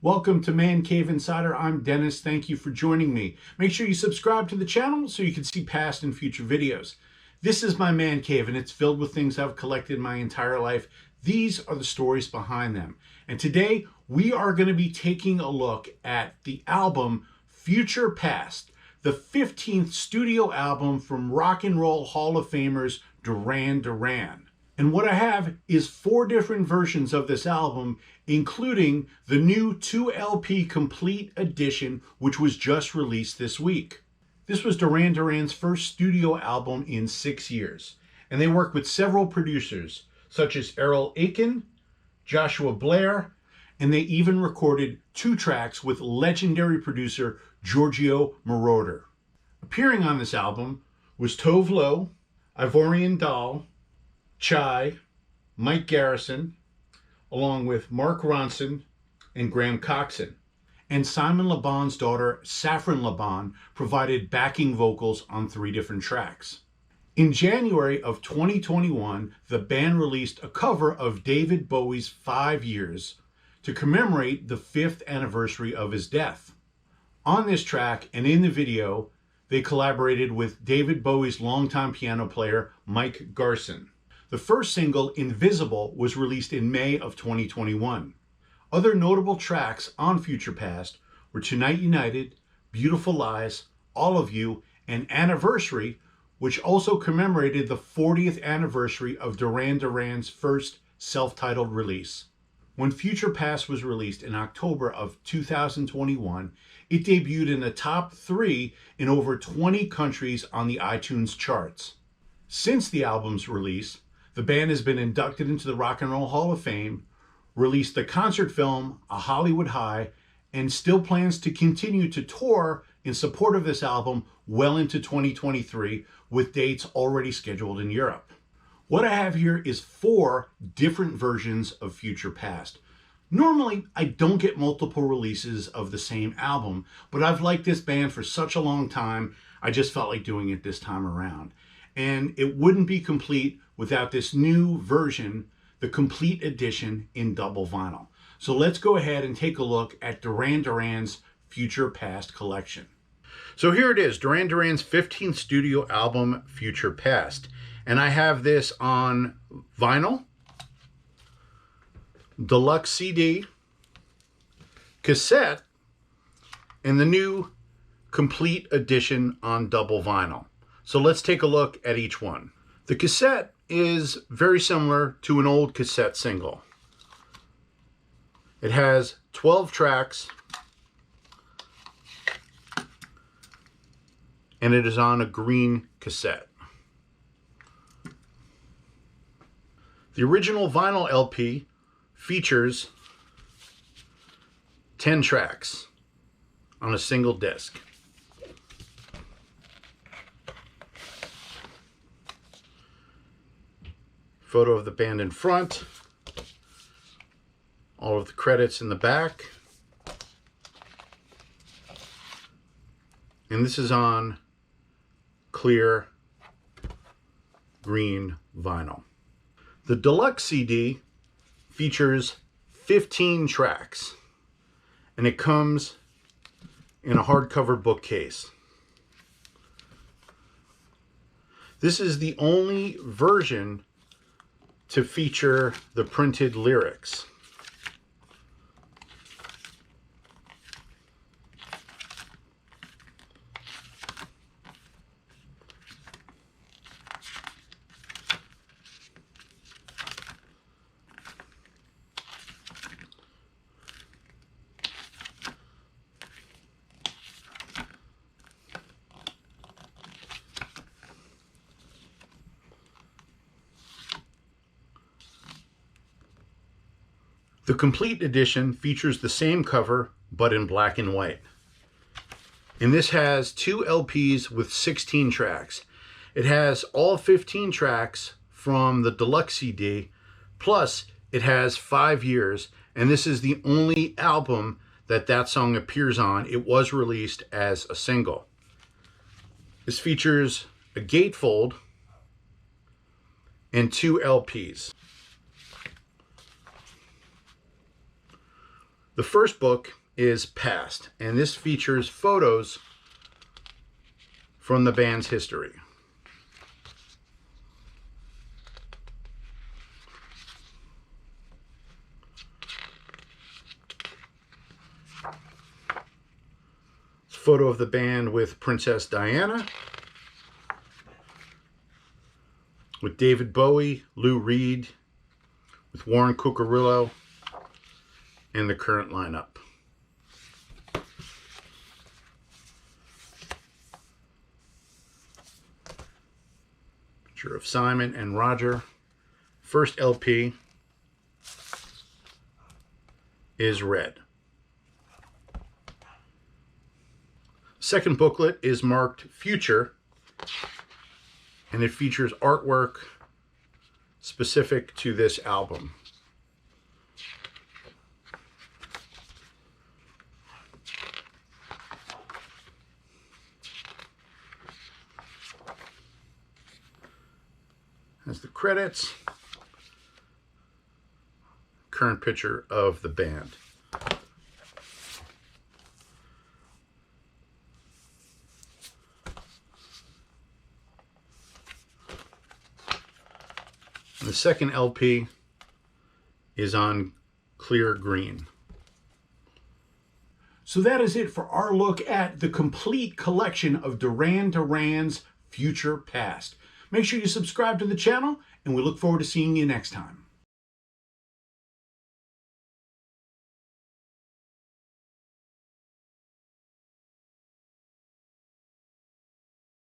Welcome to Man Cave Insider. I'm Dennis. Thank you for joining me. Make sure you subscribe to the channel so you can see past and future videos. This is my man cave and it's filled with things I've collected my entire life. These are the stories behind them. And today we are going to be taking a look at the album Future Past, the 15th studio album from Rock and Roll Hall of Famers Duran Duran. And what I have is 4 different versions of this album, including the new 2 LP complete edition, which was just released this week. This was Duran Duran's first studio album in 6 years, and they worked with several producers, such as Errol Aiken, Joshua Blair, and they even recorded 2 tracks with legendary producer Giorgio Moroder. Appearing on this album was Tove Lo, Ivorian Doll, Chai, Mike Garrison, along with Mark Ronson and Graham Coxon. And Simon Le Bon's daughter, Saffron Le Bon, provided backing vocals on 3 different tracks. In January of 2021, the band released a cover of David Bowie's 5 Years to commemorate the 5th anniversary of his death. On this track and in the video, they collaborated with David Bowie's longtime piano player, Mike Garson. The first single, Invisible, was released in May of 2021. Other notable tracks on Future Past were Tonight United, Beautiful Lies, All of You, and Anniversary, which also commemorated the 40th anniversary of Duran Duran's first self-titled release. When Future Past was released in October of 2021, it debuted in the top 3 in over 20 countries on the iTunes charts. Since the album's release, the band has been inducted into the Rock and Roll Hall of Fame, released the concert film A Hollywood High, and still plans to continue to tour in support of this album well into 2023, with dates already scheduled in Europe. What I have here is 4 different versions of Future Past. Normally, I don't get multiple releases of the same album, but I've liked this band for such a long time, I just felt like doing it this time around. And it wouldn't be complete without this new version, the complete edition in double vinyl. So let's go ahead and take a look at Duran Duran's Future Past collection. So here it is, Duran Duran's 15th studio album, Future Past. And I have this on vinyl, deluxe CD, cassette, and the new complete edition on double vinyl. So let's take a look at each one. The cassette is very similar to an old cassette single. It has 12 tracks, and it is on a green cassette. The original vinyl LP features 10 tracks on a single disc. Photo of the band in front, all of the credits in the back, and this is on clear green vinyl. The deluxe CD features 15 tracks, and it comes in a hardcover bookcase. This is the only version to feature the printed lyrics. The complete edition features the same cover, but in black and white. And this has 2 LPs with 16 tracks. It has all 15 tracks from the deluxe CD, plus it has 5 Years, and this is the only album that song appears on. It was released as a single. This features a gatefold and 2 LPs. The first book is Past, and this features photos from the band's history. Photo of the band with Princess Diana, with David Bowie, Lou Reed, with Warren Cucurullo, and the current lineup. Picture of Simon and Roger. First LP is red. Second booklet is marked Future, and it features artwork specific to this album. As the credits, current picture of the band. The second LP is on clear green. So that is it for our look at the complete collection of Duran Duran's Future Past. Make sure you subscribe to the channel, and we look forward to seeing you next time.